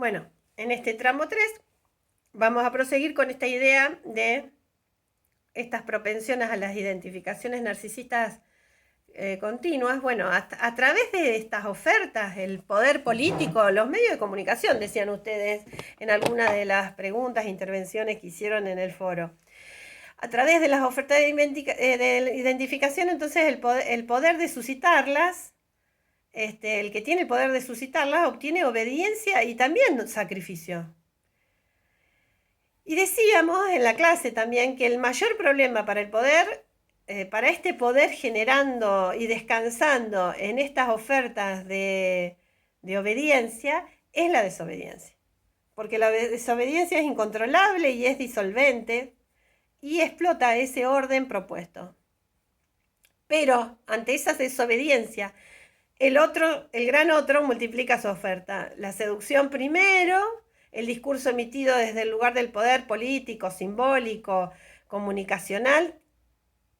Bueno, en este tramo 3 vamos a proseguir con esta idea de estas propensiones a las identificaciones narcisistas continuas. Bueno, a través de estas ofertas, el poder político, los medios de comunicación, decían ustedes en alguna de las preguntas, intervenciones que hicieron en el foro. A través de las ofertas de identificación, entonces el poder de suscitarlas, el que tiene el poder de suscitarlas obtiene obediencia y también sacrificio. Y decíamos en la clase también que el mayor problema para el poder, para este poder generando y descansando en estas ofertas de obediencia, es la desobediencia. Porque la desobediencia es incontrolable y es disolvente y explota ese orden propuesto. Pero ante esa desobediencia, el gran otro multiplica su oferta. La seducción primero, el discurso emitido desde el lugar del poder político, simbólico, comunicacional,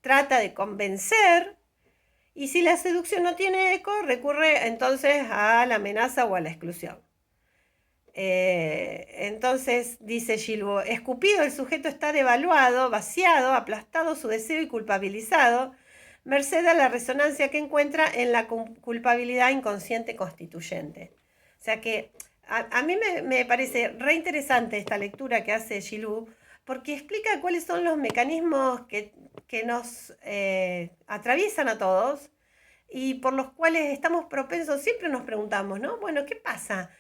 trata de convencer, y si la seducción no tiene eco, recurre entonces a la amenaza o a la exclusión. Entonces, dice Gilbo, escupido el sujeto está devaluado, vaciado, aplastado su deseo y culpabilizado, merced a la resonancia que encuentra en la culpabilidad inconsciente constituyente. O sea que a mí me parece re interesante esta lectura que hace Gilou, porque explica cuáles son los mecanismos que nos atraviesan a todos y por los cuales estamos propensos, siempre nos preguntamos, ¿no? Bueno, ¿qué pasa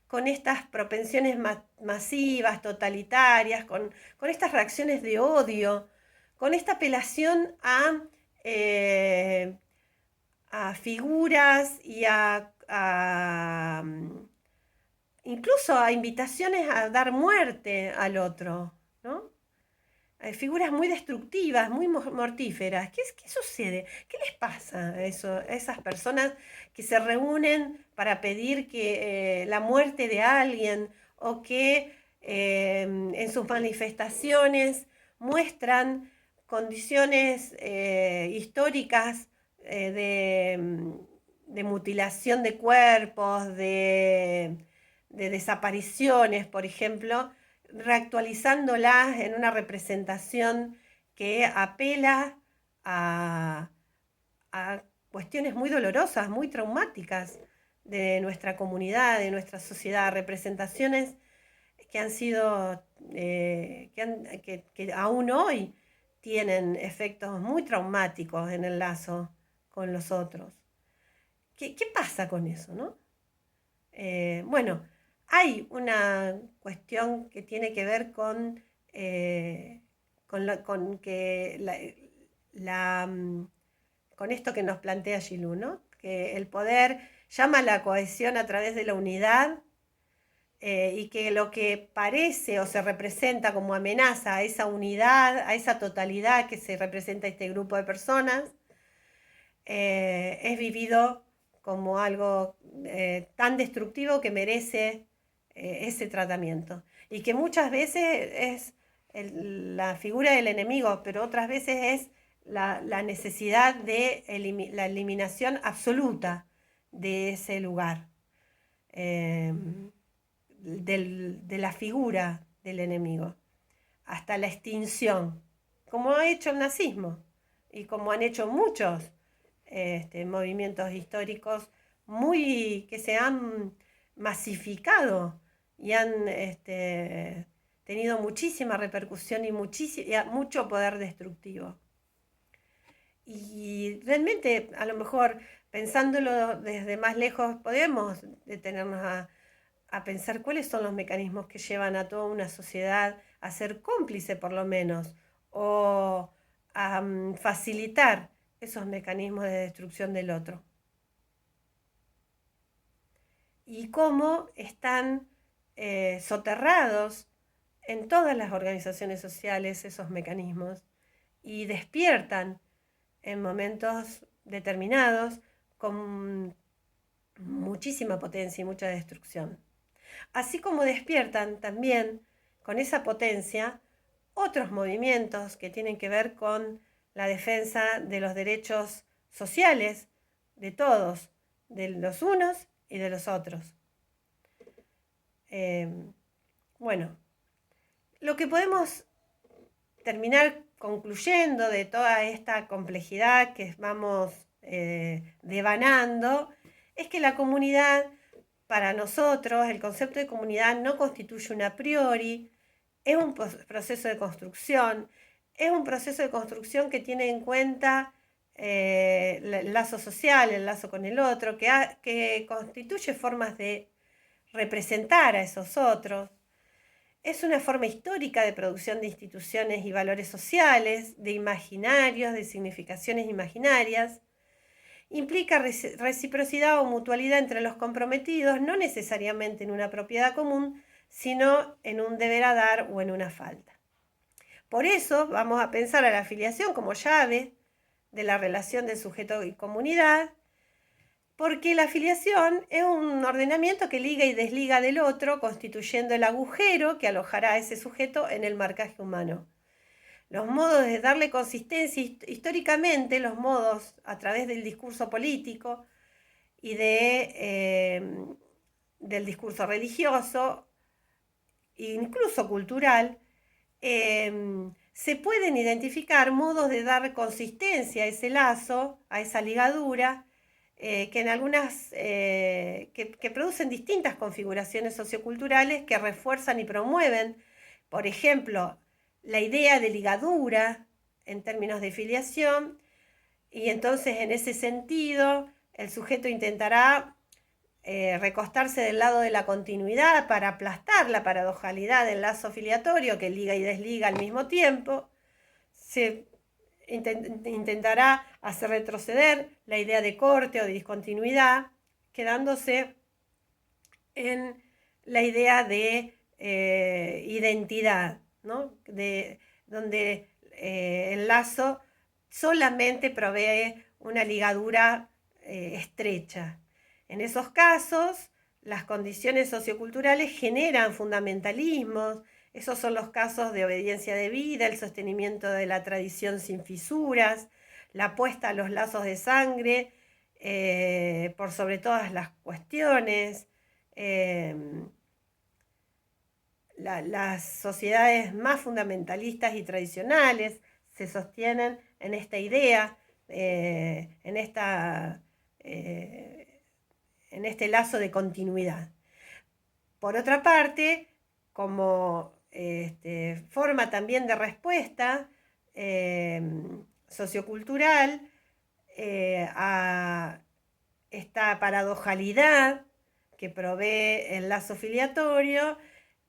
con estas propensiones masivas, totalitarias, con estas reacciones de odio, con esta apelación a figuras y incluso a invitaciones a dar muerte al otro, ¿no? Figuras muy destructivas, muy mortíferas. ¿Qué sucede? ¿Qué les pasa a esas personas que se reúnen para pedir la muerte de alguien o que en sus manifestaciones muestran condiciones históricas de mutilación de cuerpos, de desapariciones, por ejemplo, reactualizándolas en una representación que apela a cuestiones muy dolorosas, muy traumáticas de nuestra comunidad, de nuestra sociedad, representaciones que han sido, que aún hoy tienen efectos muy traumáticos en el lazo con los otros. ¿Qué pasa con eso, no? Bueno, hay una cuestión que tiene que ver con que con esto que nos plantea Gilou, ¿no? Que el poder llama a la cohesión a través de la unidad y que lo que parece o se representa como amenaza a esa unidad, a esa totalidad que se representa este grupo de personas, es vivido como algo tan destructivo que merece ese tratamiento. Y que muchas veces es la figura del enemigo, pero otras veces es la necesidad de la eliminación absoluta de ese lugar, de la figura del enemigo, hasta la extinción, como ha hecho el nazismo y como han hecho muchos movimientos históricos que se han masificado y han tenido muchísima repercusión y mucho poder destructivo. Y realmente, a lo mejor, pensándolo desde más lejos, podemos detenernos a pensar cuáles son los mecanismos que llevan a toda una sociedad a ser cómplice, por lo menos, o a facilitar esos mecanismos de destrucción del otro. Y cómo están soterrados en todas las organizaciones sociales esos mecanismos y despiertan en momentos determinados con muchísima potencia y mucha destrucción. Así como despiertan también con esa potencia otros movimientos que tienen que ver con la defensa de los derechos sociales de todos, de los unos y de los otros. Bueno, lo que podemos terminar concluyendo de toda esta complejidad que vamos devanando es que la comunidad, para nosotros, el concepto de comunidad no constituye un a priori, es un proceso de construcción, es un proceso de construcción que tiene en cuenta el lazo social, el lazo con el otro, que constituye formas de representar a esos otros. Es una forma histórica de producción de instituciones y valores sociales, de imaginarios, de significaciones imaginarias. Implica reciprocidad o mutualidad entre los comprometidos, no necesariamente en una propiedad común, sino en un deber a dar o en una falta. Por eso vamos a pensar a la afiliación como llave de la relación de sujeto y comunidad, porque la afiliación es un ordenamiento que liga y desliga del otro, constituyendo el agujero que alojará a ese sujeto en el marcaje humano. Los modos de darle consistencia, históricamente los modos a través del discurso político y del discurso religioso, incluso cultural, se pueden identificar modos de dar consistencia a ese lazo, a esa ligadura, que en algunas que producen distintas configuraciones socioculturales que refuerzan y promueven, por ejemplo, la idea de ligadura en términos de filiación, y entonces en ese sentido el sujeto intentará recostarse del lado de la continuidad para aplastar la paradojalidad del lazo filiatorio que liga y desliga al mismo tiempo. Se intentará hacer retroceder la idea de corte o de discontinuidad, quedándose en la idea de identidad, ¿no? Donde el lazo solamente provee una ligadura estrecha. En esos casos, las condiciones socioculturales generan fundamentalismos. Esos son los casos de obediencia debida, el sostenimiento de la tradición sin fisuras, la apuesta a los lazos de sangre por sobre todas las cuestiones. Las sociedades más fundamentalistas y tradicionales se sostienen en esta idea, en este lazo de continuidad. Por otra parte, como forma también de respuesta sociocultural a esta paradojalidad que provee el lazo filiatorio,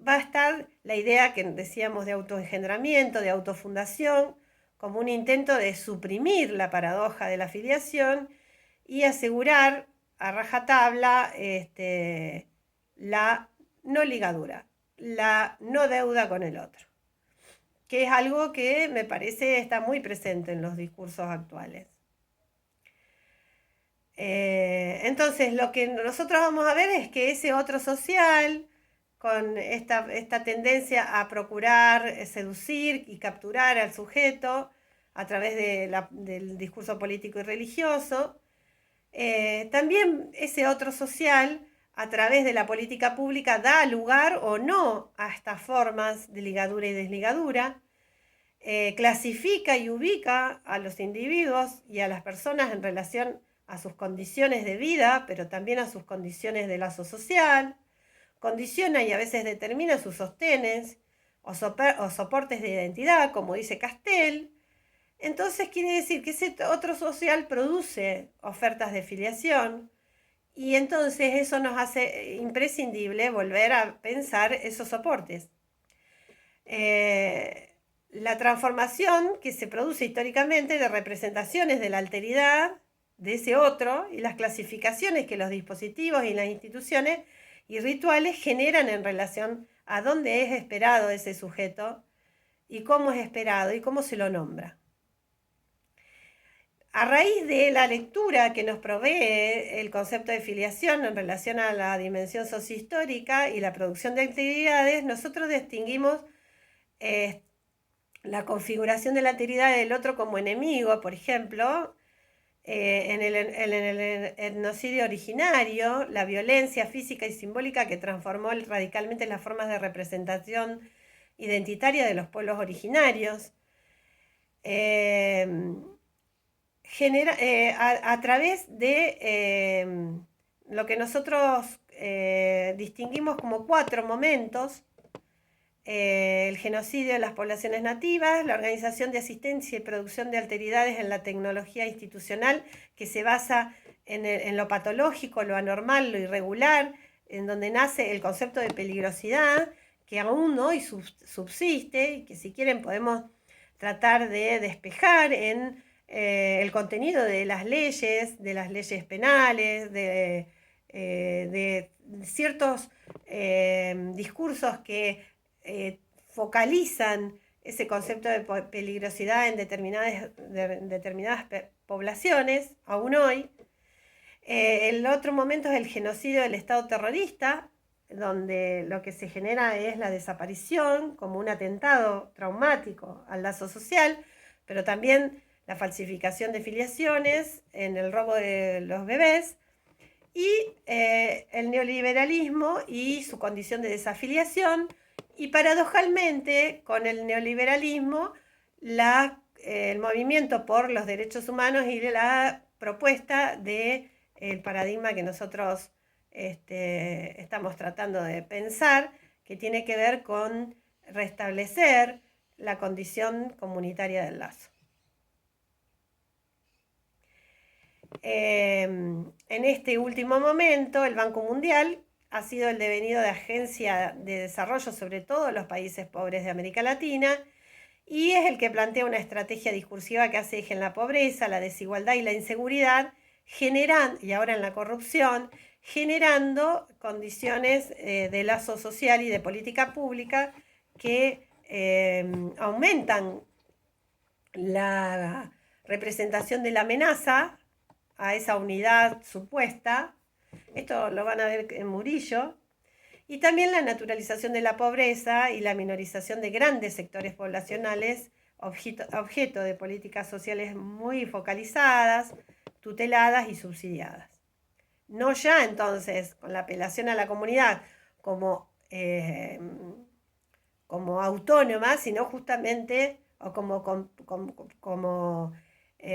va a estar la idea que decíamos de autoengendramiento, de autofundación, como un intento de suprimir la paradoja de la filiación y asegurar a rajatabla la no ligadura, la no deuda con el otro, que es algo que me parece está muy presente en los discursos actuales. Entonces, lo que nosotros vamos a ver es que ese otro social, con esta tendencia a procurar seducir y capturar al sujeto a través del discurso político y religioso, también ese otro social, a través de la política pública, da lugar o no a estas formas de ligadura y desligadura, clasifica y ubica a los individuos y a las personas en relación a sus condiciones de vida, pero también a sus condiciones de lazo social, condiciona y a veces determina sus sostenes o soportes de identidad, como dice Castell. Entonces quiere decir que ese otro social produce ofertas de filiación y entonces eso nos hace imprescindible volver a pensar esos soportes. La transformación que se produce históricamente de representaciones de la alteridad de ese otro y las clasificaciones que los dispositivos y las instituciones y rituales generan en relación a dónde es esperado ese sujeto y cómo es esperado y cómo se lo nombra. A raíz de la lectura que nos provee el concepto de filiación en relación a la dimensión sociohistórica y la producción de actividades, nosotros distinguimos la configuración de la alteridad del otro como enemigo, por ejemplo, en el etnocidio originario, la violencia física y simbólica que transformó radicalmente las formas de representación identitaria de los pueblos originarios. A través de lo que nosotros distinguimos como 4 momentos: el genocidio de las poblaciones nativas, la organización de asistencia y producción de alteridades en la tecnología institucional que se basa en lo patológico, lo anormal, lo irregular, en donde nace el concepto de peligrosidad, que aún hoy subsiste y que si quieren podemos tratar de despejar en el contenido de las leyes penales, de ciertos discursos que focalizan ese concepto de peligrosidad en determinadas poblaciones, aún hoy. El otro momento es el genocidio del Estado terrorista, donde lo que se genera es la desaparición como un atentado traumático al lazo social, pero también la falsificación de filiaciones, en el robo de los bebés, y el neoliberalismo y su condición de desafiliación, y paradojalmente con el neoliberalismo el movimiento por los derechos humanos y la propuesta del paradigma que nosotros estamos tratando de pensar, que tiene que ver con restablecer la condición comunitaria del lazo. En este último momento, el Banco Mundial ha sido el devenido de agencia de desarrollo, sobre todo en los países pobres de América Latina, y es el que plantea una estrategia discursiva que hace eje en la pobreza, la desigualdad y la inseguridad, y ahora en la corrupción, generando condiciones de lazo social y de política pública que aumentan la representación de la amenaza a esa unidad supuesta. Esto lo van a ver en Murillo. Y también la naturalización de la pobreza y la minorización de grandes sectores poblacionales, objeto de políticas sociales muy focalizadas, tuteladas y subsidiadas. No ya entonces con la apelación a la comunidad como autónoma, sino justamente, o como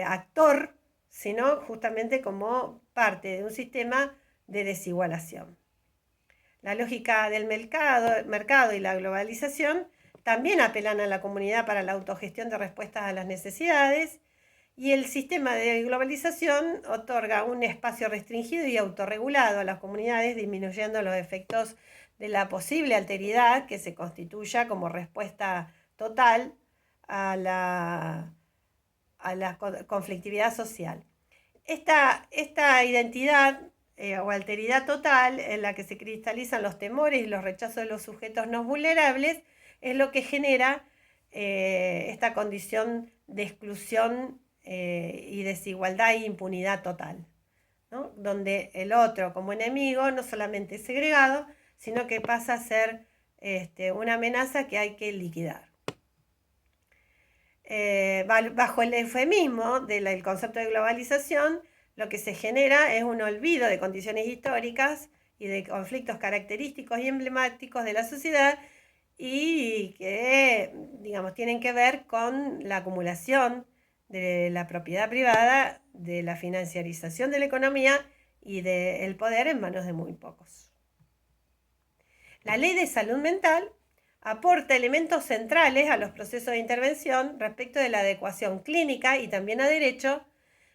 actor, sino justamente como parte de un sistema de desigualación. La lógica del mercado y la globalización también apelan a la comunidad para la autogestión de respuestas a las necesidades, y el sistema de globalización otorga un espacio restringido y autorregulado a las comunidades, disminuyendo los efectos de la posible alteridad que se constituya como respuesta total a la conflictividad social. Esta identidad o alteridad total, en la que se cristalizan los temores y los rechazos de los sujetos no vulnerables, es lo que genera esta condición de exclusión y desigualdad e impunidad total, ¿no? Donde el otro como enemigo no solamente es segregado, sino que pasa a ser una amenaza que hay que liquidar. Bajo el eufemismo del concepto de globalización, lo que se genera es un olvido de condiciones históricas y de conflictos característicos y emblemáticos de la sociedad, y que, digamos, tienen que ver con la acumulación de la propiedad privada, de la financiarización de la economía y del poder en manos de muy pocos. La ley de salud mental aporta elementos centrales a los procesos de intervención respecto de la adecuación clínica y también a derecho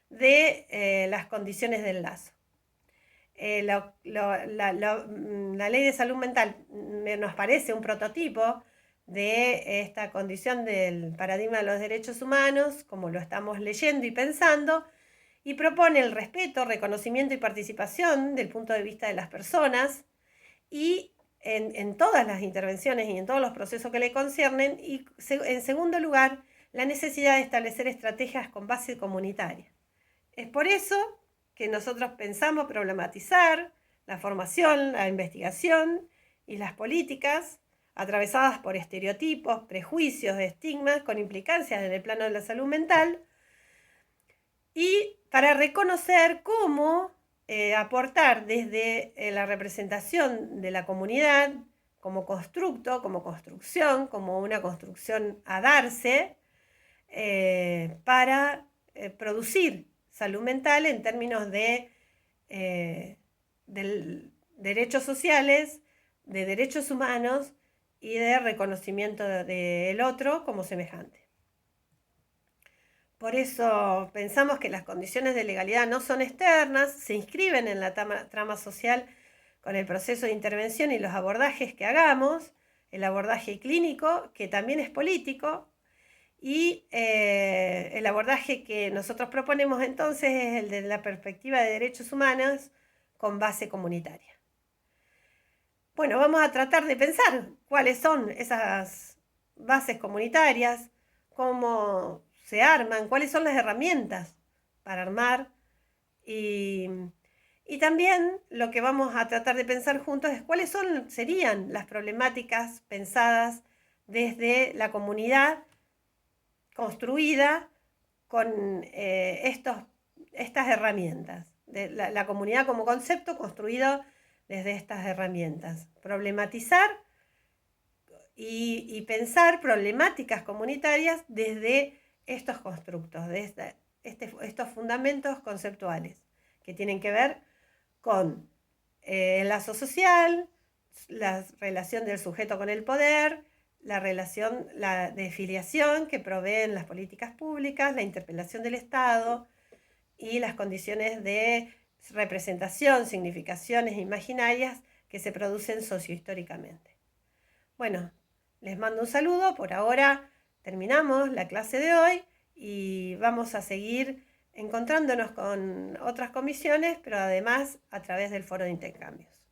de las condiciones del lazo. La ley de salud mental nos parece un prototipo de esta condición del paradigma de los derechos humanos, como lo estamos leyendo y pensando, y propone el respeto, reconocimiento y participación del punto de vista de las personas, y en todas las intervenciones y en todos los procesos que le conciernen, y en segundo lugar, la necesidad de establecer estrategias con base comunitaria. Es por eso que nosotros pensamos problematizar la formación, la investigación y las políticas atravesadas por estereotipos, prejuicios, estigmas, con implicancias en el plano de la salud mental, y para reconocer cómo aportar desde la representación de la comunidad como constructo, como construcción, como una construcción a darse, para producir salud mental en términos de derechos sociales, de derechos humanos y de reconocimiento del otro como semejante. Por eso pensamos que las condiciones de legalidad no son externas, se inscriben en la trama social con el proceso de intervención y los abordajes que hagamos, el abordaje clínico, que también es político, y el abordaje que nosotros proponemos entonces es el de la perspectiva de derechos humanos con base comunitaria. Bueno, vamos a tratar de pensar cuáles son esas bases comunitarias, cómo se arman, cuáles son las herramientas para armar y también lo que vamos a tratar de pensar juntos es cuáles serían las problemáticas pensadas desde la comunidad construida con estas herramientas, de la comunidad como concepto construido desde estas herramientas. Problematizar y pensar problemáticas comunitarias desde estos constructos, de estos fundamentos conceptuales que tienen que ver con el lazo social, la relación del sujeto con el poder, la relación de filiación que proveen las políticas públicas, la interpelación del Estado y las condiciones de representación, significaciones imaginarias que se producen sociohistóricamente. Bueno, les mando un saludo. Por ahora terminamos la clase de hoy y vamos a seguir encontrándonos con otras comisiones, pero además a través del foro de intercambios.